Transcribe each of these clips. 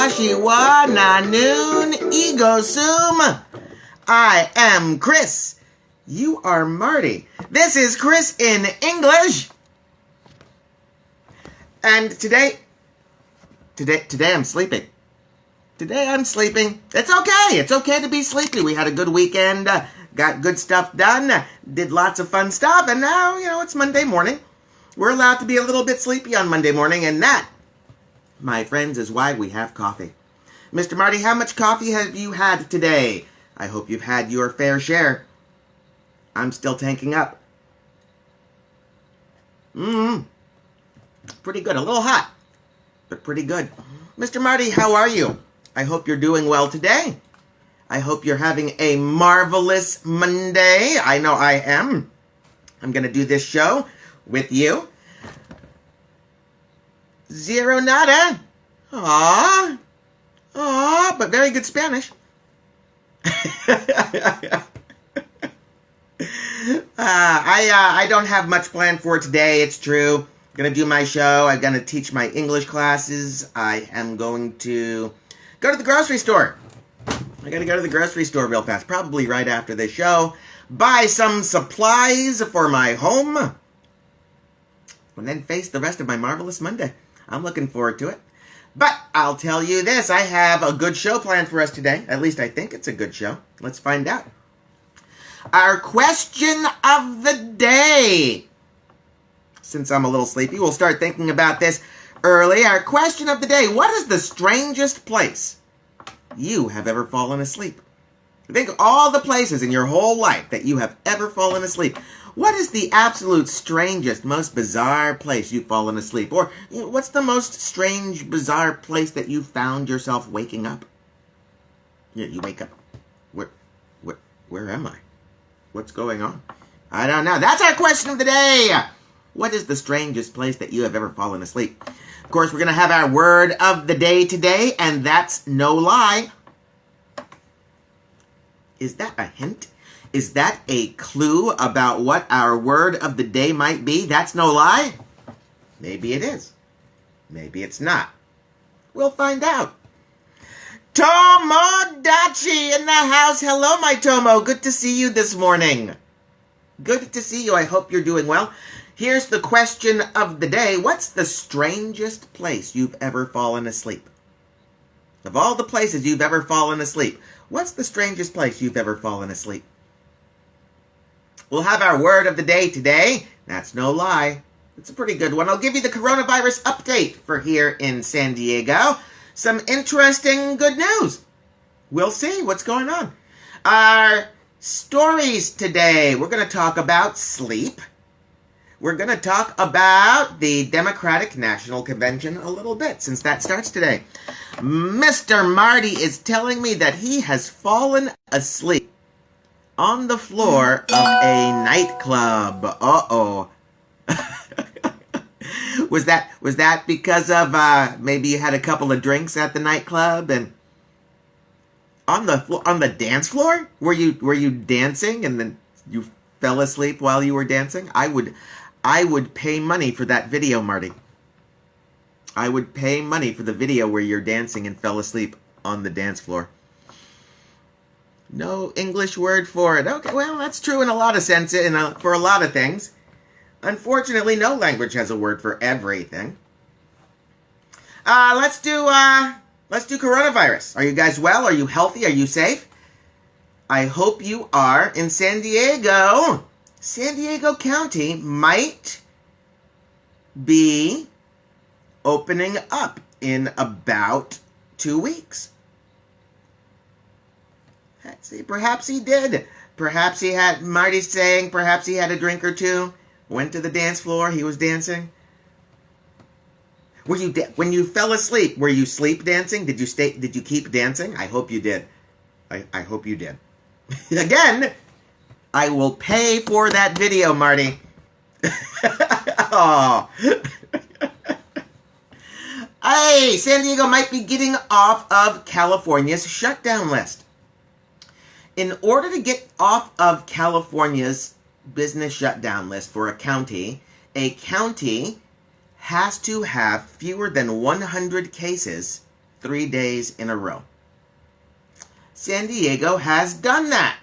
watashi wa nanun ego sum. I am Chris. You are Marty. This is Chris in English. And today I'm sleeping. Today I'm sleeping. It's okay. It's okay to be sleepy. We had a good weekend, got good stuff done, did lots of fun stuff, and now, it's Monday morning. We're allowed to be a little bit sleepy on Monday morning, and that, my friends, is why we have coffee. Mr. Marty, how much coffee have you had today? I hope you've had your fair share. I'm still tanking up. Pretty good. A little hot, but pretty good. Mr. Marty, how are you? I hope you're doing well today. I hope you're having a marvelous Monday. I know I am. I'm going to do this show with you. Zero nada. Aww. Aww, but very good Spanish. I don't have much planned for today, it's true. I'm going to do my show. I'm going to teach my English classes. I am going to go to the grocery store. I got to go to the grocery store real fast, probably right after this show. Buy some supplies for my home. And then face the rest of my marvelous Monday. I'm looking forward to it. But I'll tell you this, I have a good show planned for us today. At least I think it's a good show. Let's find out. Our question of the day. Since I'm a little sleepy, we'll start thinking about this early. Our question of the day, what is the strangest place you have ever fallen asleep? Think of all the places in your whole life that you have ever fallen asleep. What is the absolute strangest, most bizarre place you've fallen asleep? Or what's the most strange, bizarre place that you found yourself waking up? Yeah, you wake up. Where am I? What's going on? I don't know. That's our question of the day. What is the strangest place that you have ever fallen asleep? Of course, we're going to have our word of the day today, and that's no lie. Is that a hint? Is that a clue about what our word of the day might be? That's no lie? Maybe it is. Maybe it's not. We'll find out. Tomodachi in the house. Hello, my Tomo. Good to see you this morning. Good to see you. I hope you're doing well. Here's the question of the day. What's the strangest place you've ever fallen asleep? Of all the places you've ever fallen asleep, what's the strangest place you've ever fallen asleep? We'll have our word of the day today. That's no lie. It's a pretty good one. I'll give you the coronavirus update for here in San Diego. Some interesting good news. We'll see what's going on. Our stories today. We're going to talk about sleep. We're going to talk about the Democratic National Convention a little bit, since that starts today. Mr. Marty is telling me that he has fallen asleep on the floor of a nightclub. Uh-oh. Was that because of maybe you had a couple of drinks at the nightclub and on the dance floor? Were you dancing and then you fell asleep while you were dancing? I would pay money for that video, Marty. I would pay money for the video where you're dancing and fell asleep on the dance floor. No English word for it. Okay, well, that's true in a lot of senses, for a lot of things. Unfortunately, no language has a word for everything. Let's do coronavirus. Are you guys well? Are you healthy? Are you safe? I hope you are. In San Diego County might be opening up in about 2 weeks. Let's see, perhaps he did. Perhaps he had, Marty's saying, perhaps he had a drink or two. Went to the dance floor, he was dancing. When you fell asleep, were you sleep dancing? Did you keep dancing? I hope you did. I hope you did. Again, I will pay for that video, Marty. Oh. Hey, San Diego might be getting off of California's shutdown list. In order to get off of California's business shutdown list for a county has to have fewer than 100 cases 3 days in a row. San Diego has done that.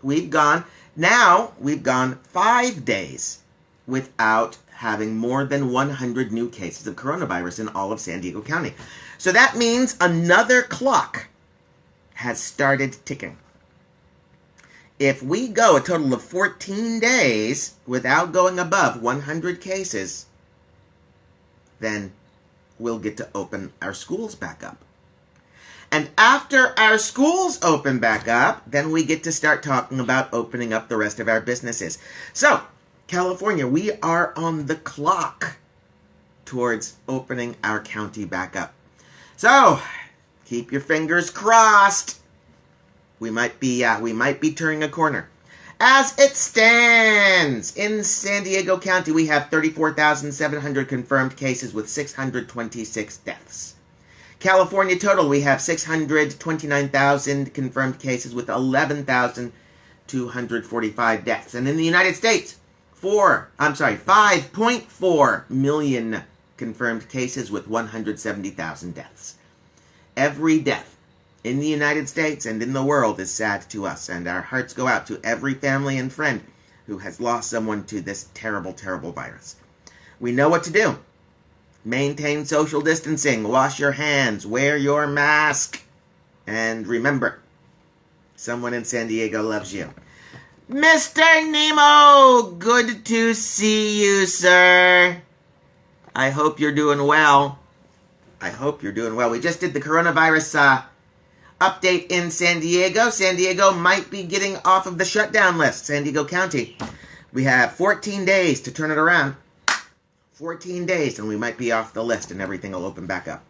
We've gone 5 days without having more than 100 new cases of coronavirus in all of San Diego County. So that means another clock has started ticking. If we go a total of 14 days without going above 100 cases, then we'll get to open our schools back up. And after our schools open back up, then we get to start talking about opening up the rest of our businesses. So, California, we are on the clock towards opening our county back up. So, keep your fingers crossed. We might be turning a corner. As it stands, in San Diego County, we have 34,700 confirmed cases with 626 deaths. California total, we have 629,000 confirmed cases with 11,245 deaths. And in the United States, 5.4 million confirmed cases with 170,000 deaths. Every death in the United States and in the world is sad to us, and our hearts go out to every family and friend who has lost someone to this terrible, terrible virus. We know what to do. Maintain social distancing, wash your hands, wear your mask, and remember, someone in San Diego loves you. Mr. Nemo, good to see you, sir. I hope you're doing well. We just did the coronavirus update in San Diego. San Diego might be getting off of the shutdown list. San Diego County. We have 14 days to turn it around. 14 days and we might be off the list and everything will open back up.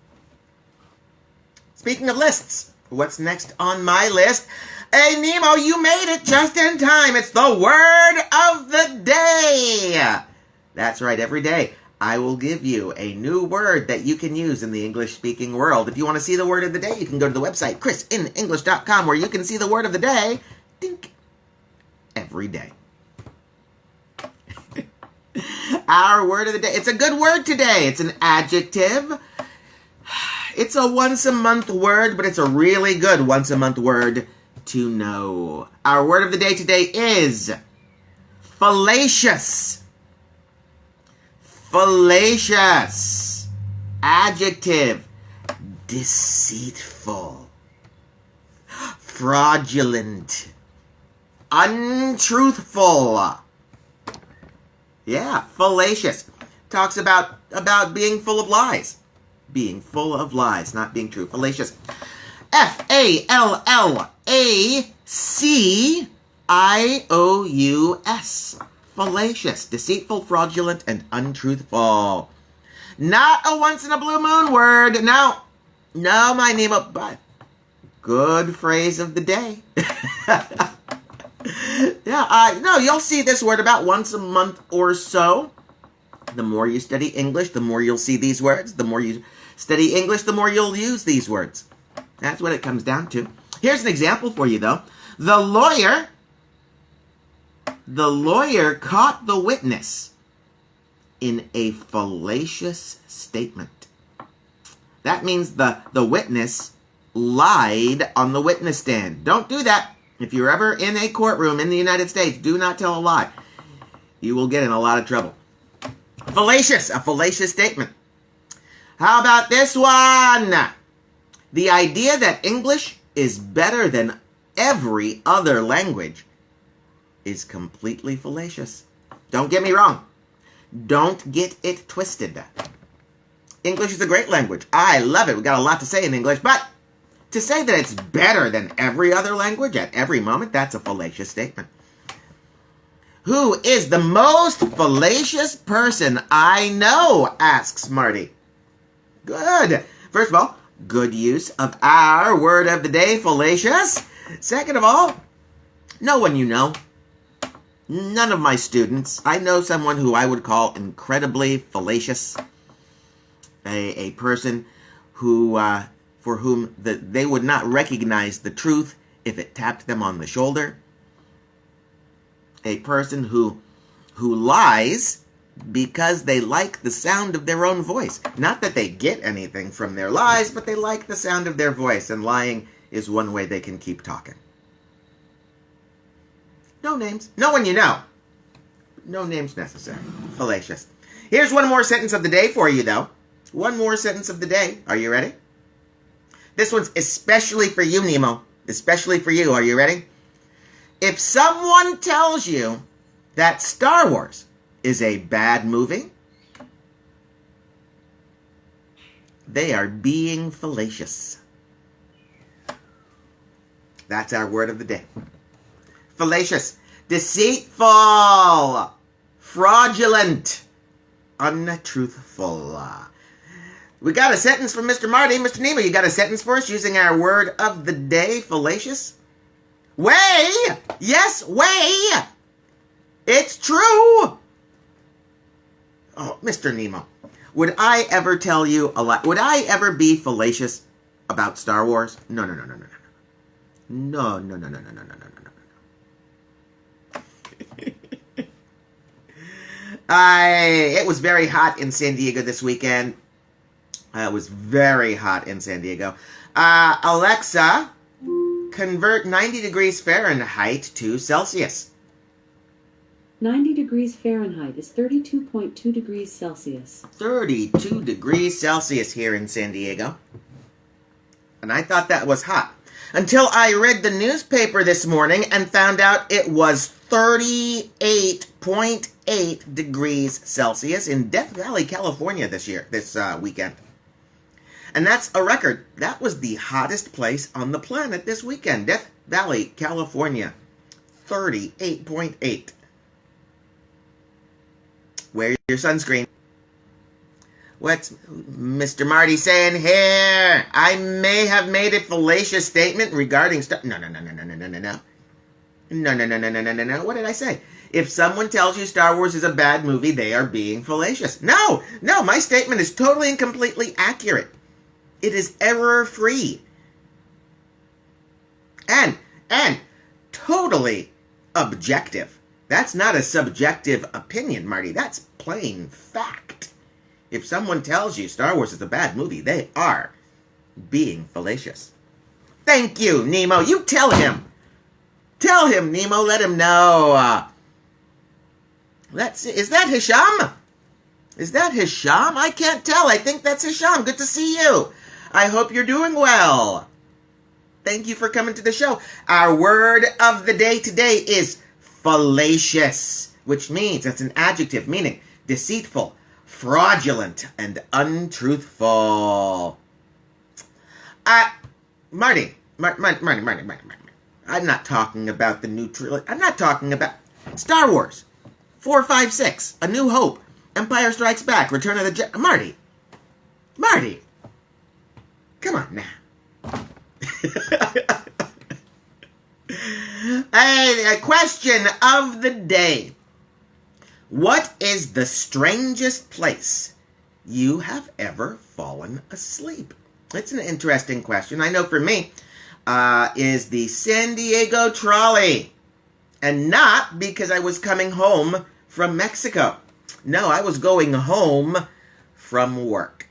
Speaking of lists, what's next on my list? Hey, Nemo, you made it just in time. It's the word of the day. That's right, every day I will give you a new word that you can use in the English-speaking world. If you want to see the word of the day, you can go to the website, ChrisinEnglish.com, where you can see the word of the day, dink, every day. Our word of the day. It's a good word today. It's an adjective. It's a once-a-month word, but it's a really good once-a-month word to know. Our word of the day today is fallacious. Fallacious. Adjective. Deceitful. Fraudulent. Untruthful. Yeah, fallacious. Talks about being full of lies. Being full of lies, not being true. Fallacious. Fallacious. Fallacious. Deceitful, fraudulent, and untruthful. Not a once-in-a-blue-moon word. No, my Nemo, but good phrase of the day. Yeah, no, you'll see this word about once a month or so. The more you study English, the more you'll see these words. The more you study English, the more you'll use these words. That's what it comes down to. Here's an example for you, though. The lawyer caught the witness in a fallacious statement. That means the witness lied on the witness stand. Don't do that. If you're ever in a courtroom in the United States, do not tell a lie. You will get in a lot of trouble. Fallacious, a fallacious statement. How about this one? The idea that English is better than every other language is completely fallacious. Don't get me wrong. Don't get it twisted. English is a great language. I love it. We got a lot to say in English, but to say that it's better than every other language at every moment, that's a fallacious statement. Who is the most fallacious person I know? Asks Marty. Good. First of all, good use of our word of the day, fallacious. Second of all, no one you know. None of my students. I know someone who I would call incredibly fallacious. A person who, for whom they would not recognize the truth if it tapped them on the shoulder. A person who lies because they like the sound of their own voice. Not that they get anything from their lies, but they like the sound of their voice, and lying is one way they can keep talking. No names. No one you know. No names necessary. Fallacious. Here's one more sentence of the day for you, though. One more sentence of the day. Are you ready? This one's especially for you, Nemo. Especially for you. Are you ready? If someone tells you that Star Wars is a bad movie, they are being fallacious. That's our word of the day. Fallacious. Deceitful. Fraudulent. Untruthful. We got a sentence from Mr. Marty. Mr. Nemo, you got a sentence for us using our word of the day, fallacious? Way! Yes, way! It's true! Oh, Mr. Nemo, would I ever tell you a lie? Would I ever be fallacious about Star Wars? No. No. It was very hot in San Diego this weekend. It was very hot in San Diego. Alexa, convert 90 degrees Fahrenheit to Celsius. 90 degrees Fahrenheit is 32.2 degrees Celsius. 32 degrees Celsius here in San Diego. And I thought that was hot. Until I read the newspaper this morning and found out it was 38.8 degrees Celsius in Death Valley, California this weekend. And that's a record. That was the hottest place on the planet this weekend. Death Valley, California. 38.8. Wear your sunscreen. What's Mr. Marty saying here? I may have made a fallacious statement regarding stuff. No. No. What did I say? If someone tells you Star Wars is a bad movie, they are being fallacious. No, my statement is totally and completely accurate. It is error-free. And totally objective. That's not a subjective opinion, Marty. That's plain fact. If someone tells you Star Wars is a bad movie, they are being fallacious. Thank you, Nemo. You tell him. Tell him, Nemo. Let him know. Is that Hisham? Is that Hisham? I can't tell. I think that's Hisham. Good to see you. I hope you're doing well. Thank you for coming to the show. Our word of the day today is fallacious, which means it's an adjective meaning deceitful, fraudulent, and untruthful. Marty. I'm not talking about the new trilogy. I'm not talking about Star Wars. 4, 5, 6. A New Hope. Empire Strikes Back. Return of the Jedi. Marty. Come on now. A question of the day. What is the strangest place you have ever fallen asleep? It's an interesting question. I know for me, is the San Diego trolley. And not because I was coming home from Mexico. No, I was going home from work.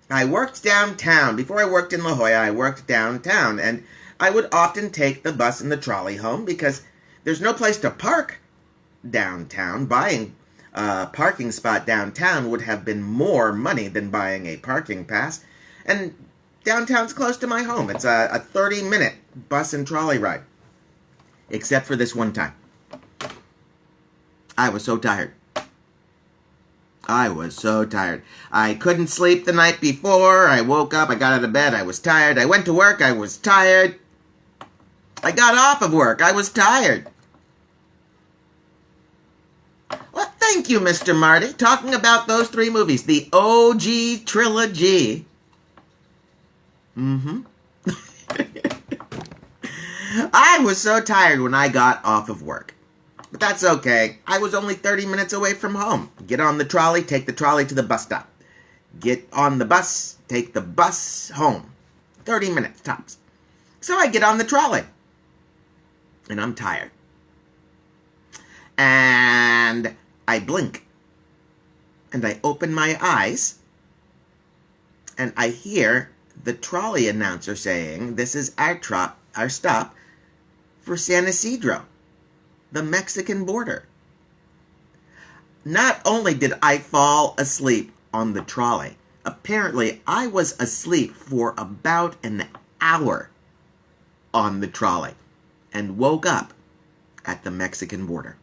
I worked downtown. Before I worked in La Jolla, I worked downtown. And I would often take the bus and the trolley home because there's no place to park downtown. Buying a parking spot downtown would have been more money than buying a parking pass. And downtown's close to my home. It's a 30-minute bus and trolley ride. Except for this one time. I was so tired. I couldn't sleep the night before. I woke up, I got out of bed, I was tired. I went to work, I was tired. I got off of work, I was tired. Well, thank you, Mr. Marty. Talking about those 3 movies. The OG trilogy. I was so tired when I got off of work. But that's okay. I was only 30 minutes away from home. Get on the trolley, take the trolley to the bus stop. Get on the bus, take the bus home. 30 minutes tops. So I get on the trolley. And I'm tired. And I blink. And I open my eyes, and I hear the trolley announcer saying, this is our stop for San Isidro, the Mexican border. Not only did I fall asleep on the trolley, apparently I was asleep for about an hour on the trolley and woke up at the Mexican border.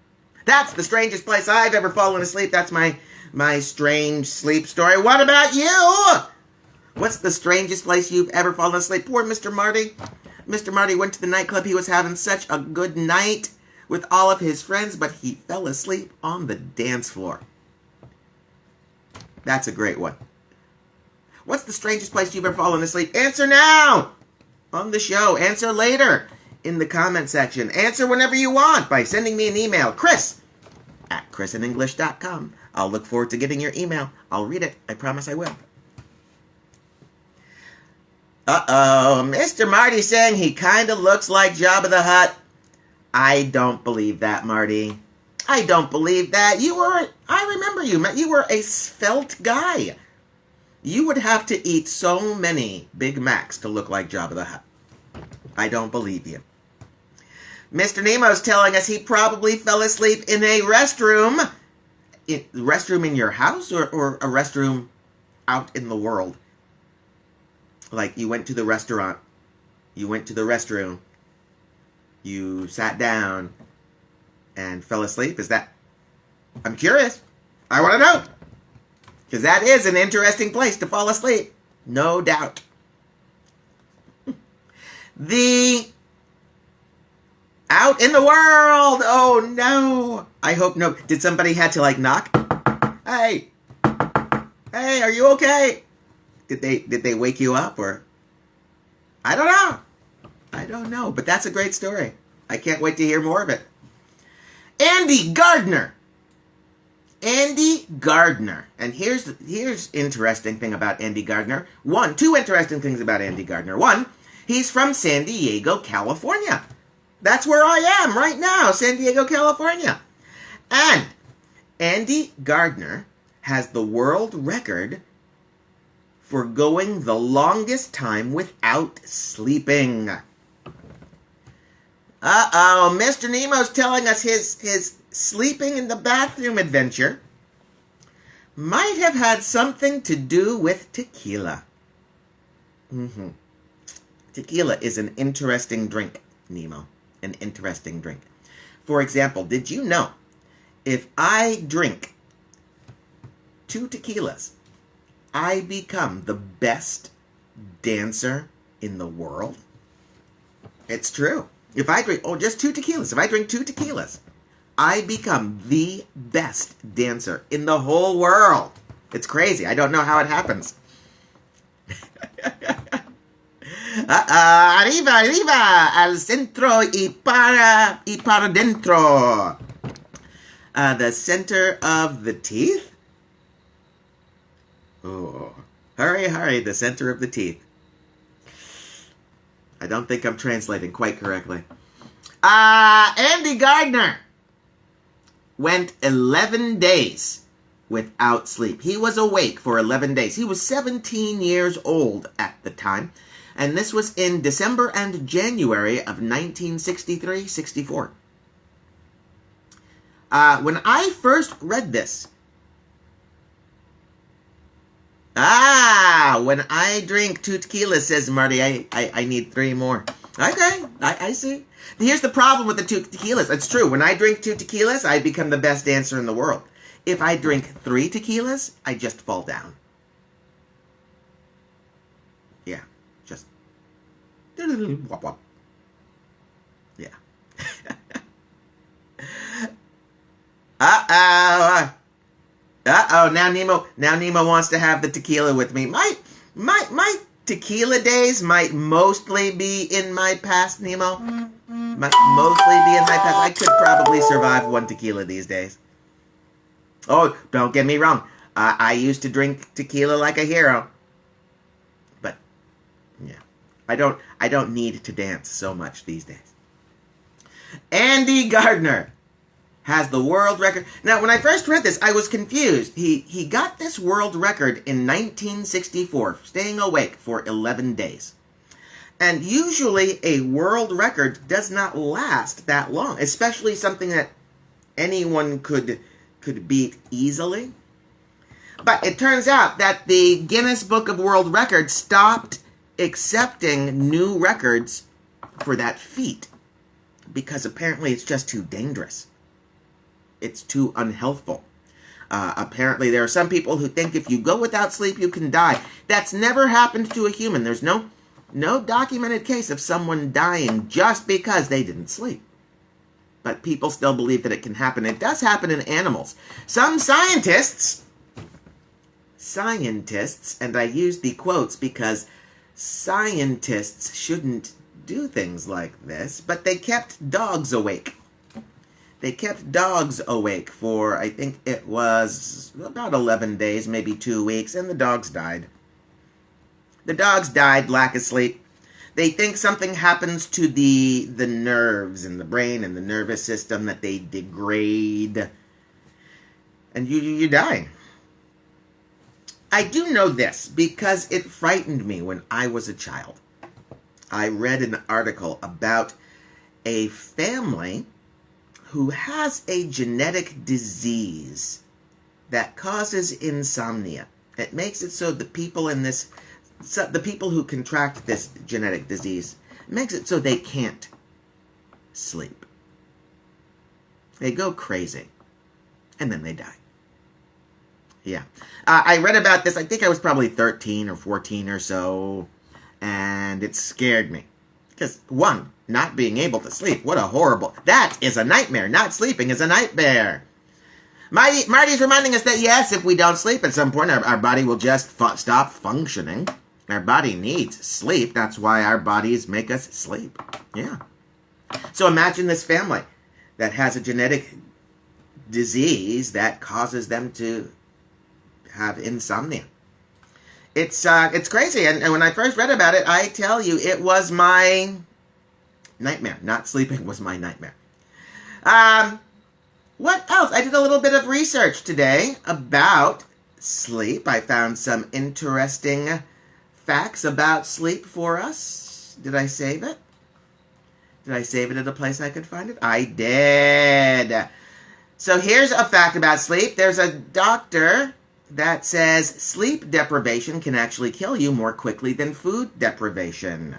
That's the strangest place I've ever fallen asleep. That's my strange sleep story. What about you? What's the strangest place you've ever fallen asleep? Poor Mr. Marty. Mr. Marty went to the nightclub. He was having such a good night with all of his friends, but he fell asleep on the dance floor. That's a great one. What's the strangest place you've ever fallen asleep? Answer now on the show. Answer later in the comment section. Answer whenever you want by sending me an email. Chris@ChrisinEnglish.com. I'll look forward to getting your email. I'll read it. I promise I will. Uh-oh. Mr. Marty saying he kind of looks like Jabba the Hutt. I don't believe that, Marty. I don't believe that. I remember you. You were a svelte guy. You would have to eat so many Big Macs to look like Jabba the Hutt. I don't believe you. Mr. Nemo's telling us he probably fell asleep in a restroom. Restroom in your house or a restroom out in the world? Like you went to the restaurant. You went to the restroom. You sat down and fell asleep? Is that... I'm curious. I want to know. Because that is an interesting place to fall asleep. No doubt. The... Out in the world! Oh, no. I hope no... Did somebody had to, like, knock? Hey! Hey, are you okay? Did they wake you up, or... I don't know. I don't know, but that's a great story. I can't wait to hear more of it. Andy Gardner. Andy Gardner. And here's interesting thing about Andy Gardner. Two interesting things about Andy Gardner. One, he's from San Diego, California. That's where I am right now, San Diego, California. And Andy Gardner has the world record for going the longest time without sleeping. Uh-oh, Mr. Nemo's telling us his sleeping in the bathroom adventure might have had something to do with tequila. Tequila is an interesting drink, Nemo. An interesting drink. For example, did you know if I drink 2 tequilas, I become the best dancer in the world? It's true. If I drink, just 2 tequilas. If I drink 2 tequilas, I become the best dancer in the whole world. It's crazy. I don't know how it happens. Arriba, al centro y para dentro. The center of the teeth? Oh, hurry, the center of the teeth. I don't think I'm translating quite correctly. Andy Gardner went 11 days without sleep. He was awake for 11 days. He was 17 years old at the time. And this was in December and January of 1963-64. When I first read this, when I drink 2 tequilas, says Marty, I need 3 more. Okay, I see. Here's the problem with the 2 tequilas. It's true. When I drink 2 tequilas, I become the best dancer in the world. If I drink 3 tequilas, I just fall down. Yeah, just... Wop, wop. Yeah. Uh-oh, now Nemo wants to have the tequila with me. My tequila days might mostly be in my past, Nemo. Might mostly be in my past. I could probably survive 1 tequila these days. Oh, don't get me wrong. I used to drink tequila like a hero. But, yeah. I don't need to dance so much these days. Andy Gardner. has the world record. Now, when I first read this, I was confused. He got this world record in 1964, staying awake for 11 days. And usually a world record does not last that long, especially something that anyone could beat easily. But it turns out that the Guinness Book of World Records stopped accepting new records for that feat because apparently it's just too dangerous. It's too unhealthful. Apparently there are some people who think if you go without sleep, you can die. That's never happened to a human. There's no documented case of someone dying just because they didn't sleep. But people still believe that it can happen. It does happen in animals. Some scientists, and I use the quotes because scientists shouldn't do things like this, but they kept dogs awake. They kept dogs awake for, I think it was about 11 days, maybe 2 weeks, and the dogs died. The dogs died, lack of sleep. They think something happens to the nerves in the brain and the nervous system, that they degrade, and you die. I do know this because it frightened me when I was a child. I read an article about a family who has a genetic disease that causes insomnia. It makes it so the people who contract this genetic disease, makes it so they can't sleep. They go crazy, and then they die. Yeah. I read about this, I think I was probably 13 or 14 or so, and it scared me. Because, one, not being able to sleep, what a horrible... That is a nightmare. Not sleeping is a nightmare. Marty's reminding us that, yes, if we don't sleep at some point, our body will just stop functioning. Our body needs sleep. That's why our bodies make us sleep. Yeah. So imagine this family that has a genetic disease that causes them to have insomnia. It's crazy. And when I first read about it, I tell you, it was my nightmare. Not sleeping was my nightmare. What else? I did a little bit of research today about sleep. I found some interesting facts about sleep for us. Did I save it? Did I save it at a place I could find it? I did. So here's a fact about sleep. There's a doctor that says sleep deprivation can actually kill you more quickly than food deprivation.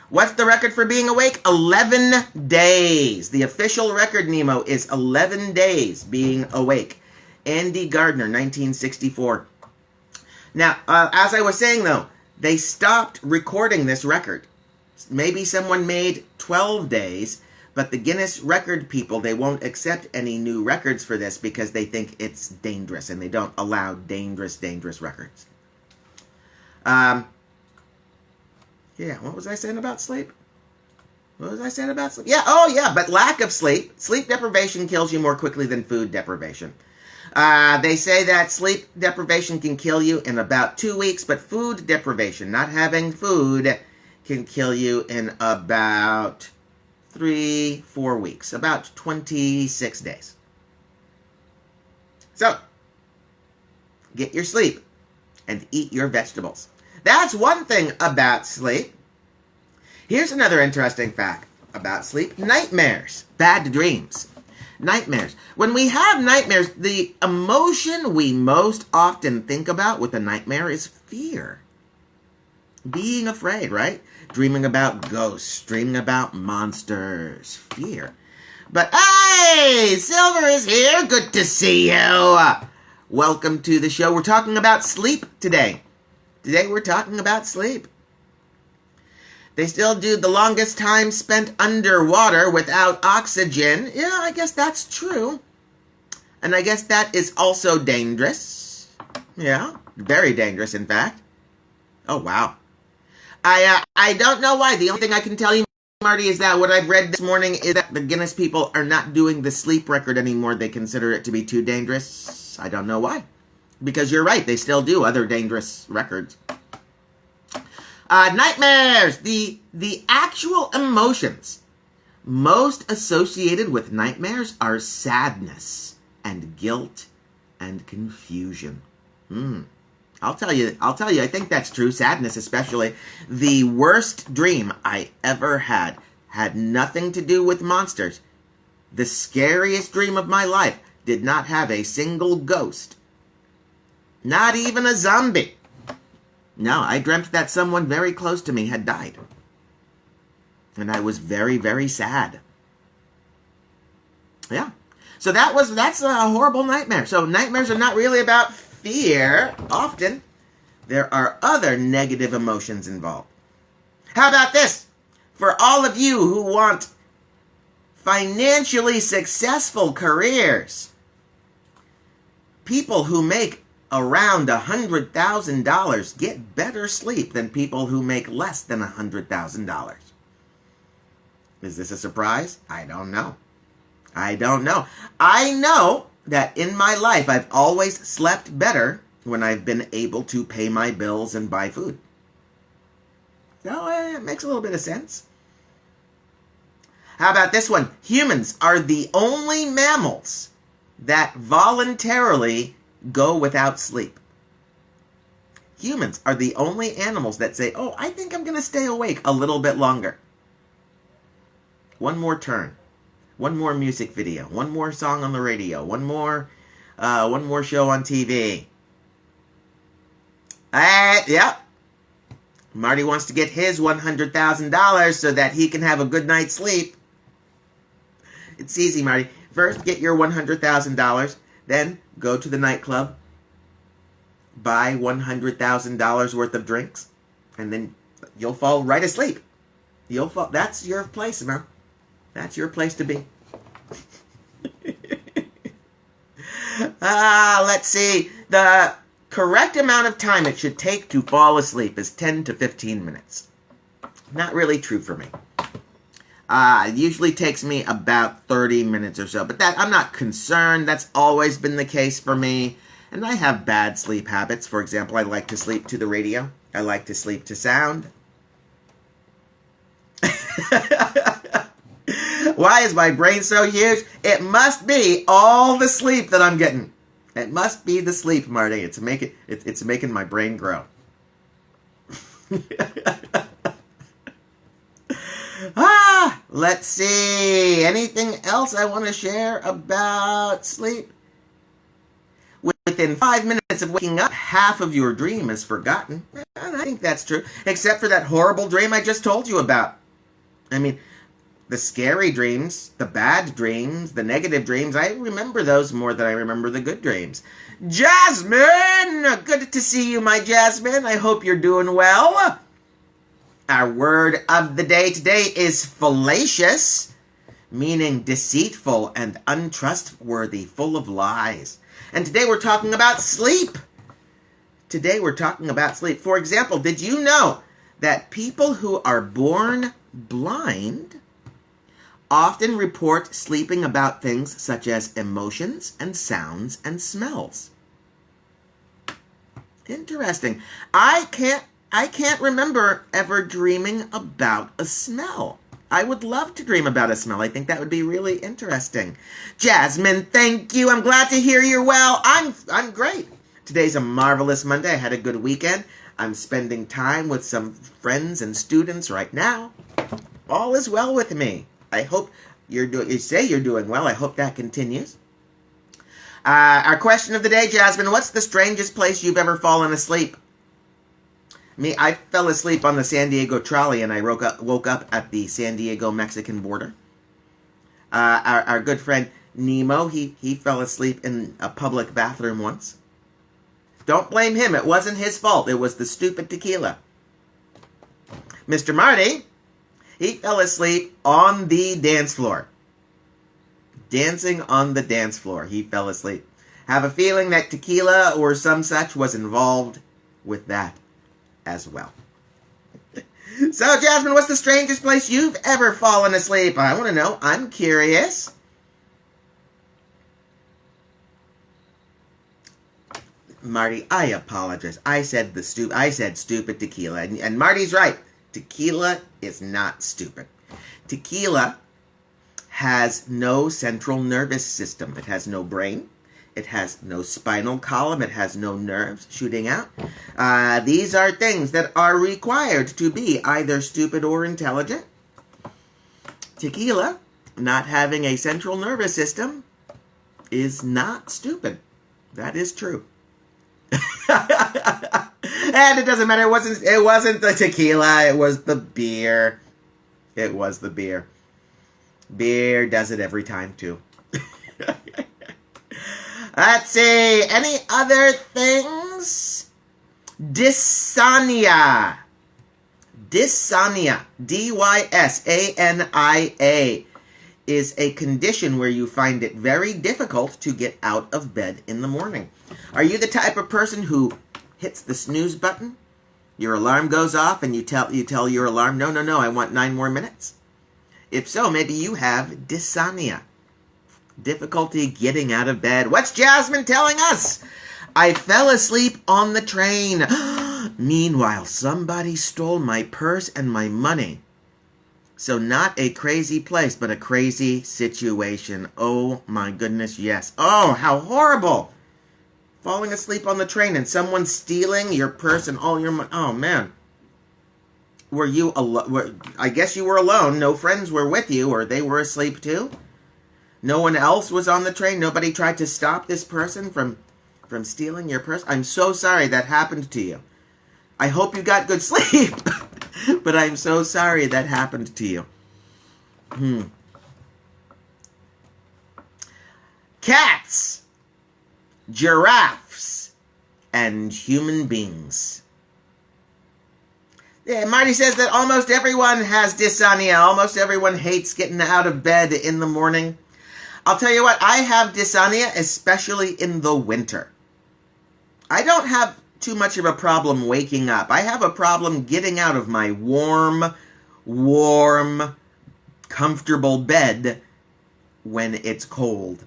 What's the record for being awake? 11 days. The official record, Nemo, is 11 days being awake. Andy Gardner, 1964. Now, as I was saying, though, they stopped recording this record. Maybe someone made 12 days, but the Guinness record people, they won't accept any new records for this because they think it's dangerous, and they don't allow dangerous records. Yeah, what was I saying about sleep? Yeah, but lack of sleep. Sleep deprivation kills you more quickly than food deprivation. They say that sleep deprivation can kill you in about 2 weeks, but food deprivation, not having food, can kill you in about 3-4 weeks, about 26 days. So, get your sleep and eat your vegetables. That's one thing about sleep. Here's another interesting fact about sleep. Nightmares. Bad dreams. Nightmares. When we have nightmares, the emotion we most often think about with a nightmare is fear. Being afraid, right? Dreaming about ghosts, dreaming about monsters, fear. But hey, Silver is here. Good to see you. Welcome to the show. We're talking about sleep today. Today we're talking about sleep. They still do the longest time spent underwater without oxygen. Yeah, I guess that's true. And I guess that is also dangerous. Yeah, very dangerous, in fact. Oh, wow. I don't know why. The only thing I can tell you, Marty, is that what I've read this morning is that the Guinness people are not doing the sleep record anymore. They consider it to be too dangerous. I don't know why. Because you're right, they still do other dangerous records. Nightmares! The actual emotions most associated with nightmares are sadness and guilt and confusion. I'll tell you, I think that's true. Sadness especially. The worst dream I ever had nothing to do with monsters. The scariest dream of my life did not have a single ghost. Not even a zombie. No, I dreamt that someone very close to me had died. And I was very, very sad. Yeah. So that's a horrible nightmare. So nightmares are not really about fear. Often, there are other negative emotions involved. How about this? For all of you who want financially successful careers, people who make around $100,000 get better sleep than people who make less than $100,000. Is this a surprise? I don't know. I know that in my life I've always slept better when I've been able to pay my bills and buy food. So it makes a little bit of sense. How about this one? Humans are the only mammals that voluntarily go without sleep. Humans are the only animals that say, oh, I think I'm going to stay awake a little bit longer. One more turn. One more music video. One more song on the radio. One more show on TV. Yep. Marty wants to get his $100,000 so that he can have a good night's sleep. It's easy, Marty. First, get your $100,000. Then, go to the nightclub. Buy $100,000 worth of drinks. And then you'll fall right asleep. That's your place, man. That's your place to be. Let's see. The correct amount of time it should take to fall asleep is 10 to 15 minutes. Not really true for me. It usually takes me about 30 minutes or so. But that I'm not concerned. That's always been the case for me. And I have bad sleep habits. For example, I like to sleep to the radio. I like to sleep to sound. Why is my brain so huge? It must be all the sleep that I'm getting. It must be the sleep, Marty. It's making my brain grow. Let's see. Anything else I want to share about sleep? Within 5 minutes of waking up, half of your dream is forgotten. And I think that's true. Except for that horrible dream I just told you about. I mean, the scary dreams, the bad dreams, the negative dreams, I remember those more than I remember the good dreams. Jasmine! Good to see you, my Jasmine. I hope you're doing well. Our word of the day today is fallacious, meaning deceitful and untrustworthy, full of lies. And today we're talking about sleep. For example, did you know that people who are born blind often report sleeping about things such as emotions and sounds and smells? Interesting. I can't remember ever dreaming about a smell. I would love to dream about a smell. I think that would be really interesting. Jasmine, thank you. I'm glad to hear you're well. I'm great. Today's a marvelous Monday. I had a good weekend. I'm spending time with some friends and students right now. All is well with me. I hope you say you're doing well. I hope that continues. Our question of the day, Jasmine, what's the strangest place you've ever fallen asleep? I fell asleep on the San Diego trolley and I woke up at the San Diego-Mexican border. Our good friend Nemo, he fell asleep in a public bathroom once. Don't blame him. It wasn't his fault. It was the stupid tequila. Mr. Marty, he fell asleep on the dance floor. Dancing on the dance floor. He fell asleep. Have a feeling that tequila or some such was involved with that as well. So, Jasmine, what's the strangest place you've ever fallen asleep? I want to know. I'm curious. Marty, I apologize. I said stupid tequila. And Marty's right. Tequila is not stupid. Tequila has no central nervous system. It has no brain. It has no spinal column. It has no nerves shooting out. These are things that are required to be either stupid or intelligent. Tequila, not having a central nervous system, is not stupid. That is true. And it doesn't matter. It wasn't the tequila. It was the beer. It was the beer. Beer does it every time too. Let's see. Any other things? Dysania. Dysania. D-Y-S-A-N-I-A is a condition where you find it very difficult to get out of bed in the morning. Are you the type of person who hits the snooze button? Your alarm goes off and you tell your alarm, no, I want 9 more minutes. If so, maybe you have dysania. Difficulty getting out of bed. What's Jasmine telling us? I fell asleep on the train. Meanwhile, somebody stole my purse and my money. So not a crazy place, but a crazy situation. Oh my goodness, yes. Oh, how horrible. Falling asleep on the train and someone stealing your purse and all your money. Oh, man. Were you alone? I guess you were alone. No friends were with you, or they were asleep too? No one else was on the train? Nobody tried to stop this person from stealing your purse? I'm so sorry that happened to you. I hope you got good sleep, but I'm so sorry that happened to you. Cats, giraffes, and human beings. Yeah, Marty says that almost everyone has dysania. Almost everyone hates getting out of bed in the morning. I'll tell you what, I have dysania, especially in the winter. I don't have too much of a problem waking up. I have a problem getting out of my warm, comfortable bed when it's cold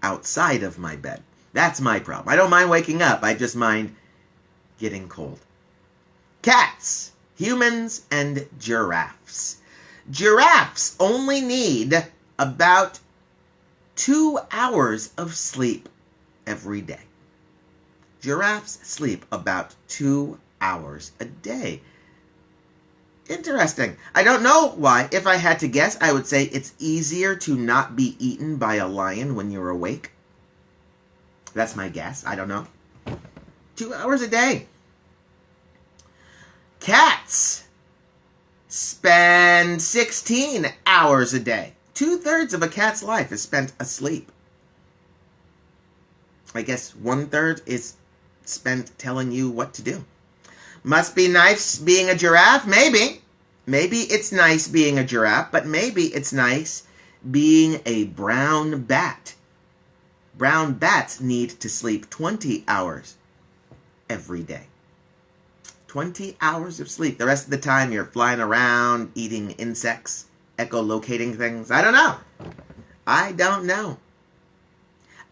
outside of my bed. That's my problem. I don't mind waking up. I just mind getting cold. Cats, humans, and giraffes. Giraffes only need about 2 hours of sleep every day. Giraffes sleep about 2 hours a day. Interesting. I don't know why. If I had to guess, I would say it's easier to not be eaten by a lion when you're awake. That's my guess. I don't know. 2 hours a day. Cats spend 16 hours a day. 2/3 of a cat's life is spent asleep. I guess 1/3 is spent telling you what to do. Must be nice being a giraffe? Maybe. Maybe it's nice being a giraffe, but maybe it's nice being a brown bat. Brown bats need to sleep 20 hours every day. 20 hours of sleep. The rest of the time you're flying around, eating insects, echolocating things. I don't know. I don't know.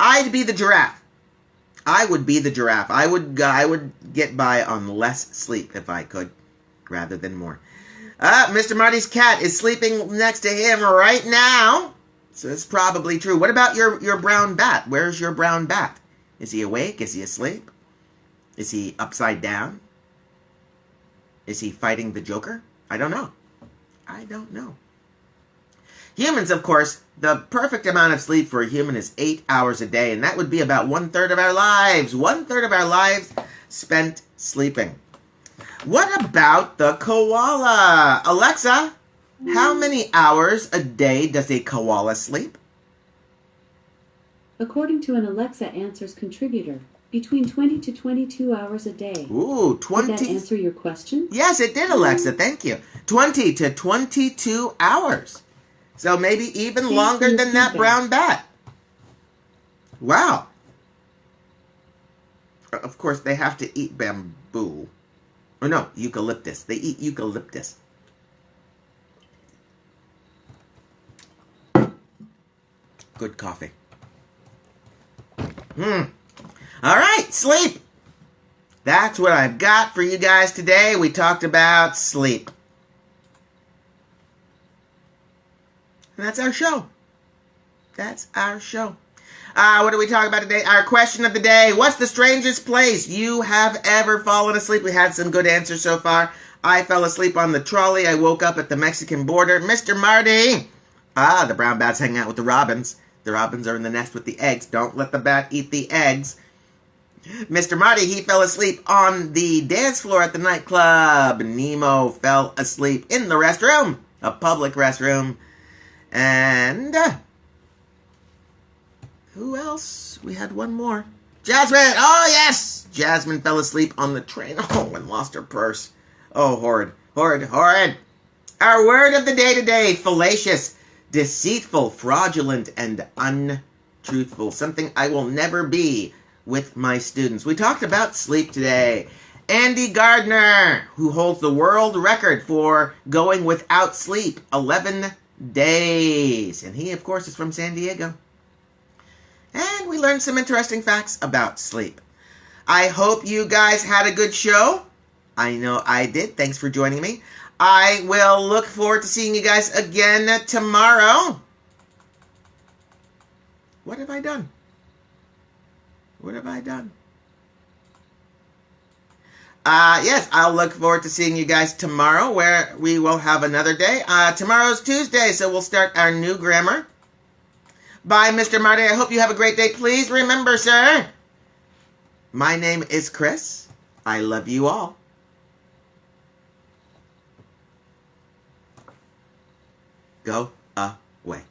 I'd be the giraffe. I would be the giraffe. I would get by on less sleep if I could, rather than more. Mr. Marty's cat is sleeping next to him right now. So it's probably true. What about your brown bat? Where's your brown bat? Is he awake? Is he asleep? Is he upside down? Is he fighting the Joker? I don't know. I don't know. Humans, of course, the perfect amount of sleep for a human is 8 hours a day, and that would be about 1/3 of our lives. 1/3 of our lives spent sleeping. What about the koala? Alexa, how many hours a day does a koala sleep? According to an Alexa Answers contributor, between 20 to 22 hours a day. Ooh, 20. Did that answer your question? Yes, it did, Alexa. Thank you. 20 to 22 hours. So maybe even Thanks longer for your than that feedback. brown bat. Wow. Of course, they have to eat bamboo. Or no, eucalyptus. They eat eucalyptus. Good coffee. All right, sleep. That's what I've got for you guys today. We talked about sleep. And that's our show. That's our show. What are we talking about today? Our question of the day. What's the strangest place you have ever fallen asleep? We had some good answers so far. I fell asleep on the trolley. I woke up at the Mexican border. Mr. Marty. The brown bat's hanging out with the robins. The robins are in the nest with the eggs. Don't let the bat eat the eggs. Mr. Marty, he fell asleep on the dance floor at the nightclub. Nemo fell asleep in the restroom, a public restroom. And who else? We had one more. Jasmine! Oh, yes! Jasmine fell asleep on the train. And lost her purse. Oh, horrid, horrid, horrid. Our word of the day today, fallacious, deceitful, fraudulent, and untruthful. Something I will never be with my students. We talked about sleep today. Andy Gardner, who holds the world record for going without sleep, 11 days. And he, of course, is from San Diego. And we learned some interesting facts about sleep. I hope you guys had a good show. I know I did. Thanks for joining me. I will look forward to seeing you guys again tomorrow. What have I done? What have I done? Yes, I'll look forward to seeing you guys tomorrow, where we will have another day. Tomorrow's Tuesday, so we'll start our new grammar. Bye, Mr. Marty. I hope you have a great day. Please remember, sir, my name is Chris. I love you all. Go away.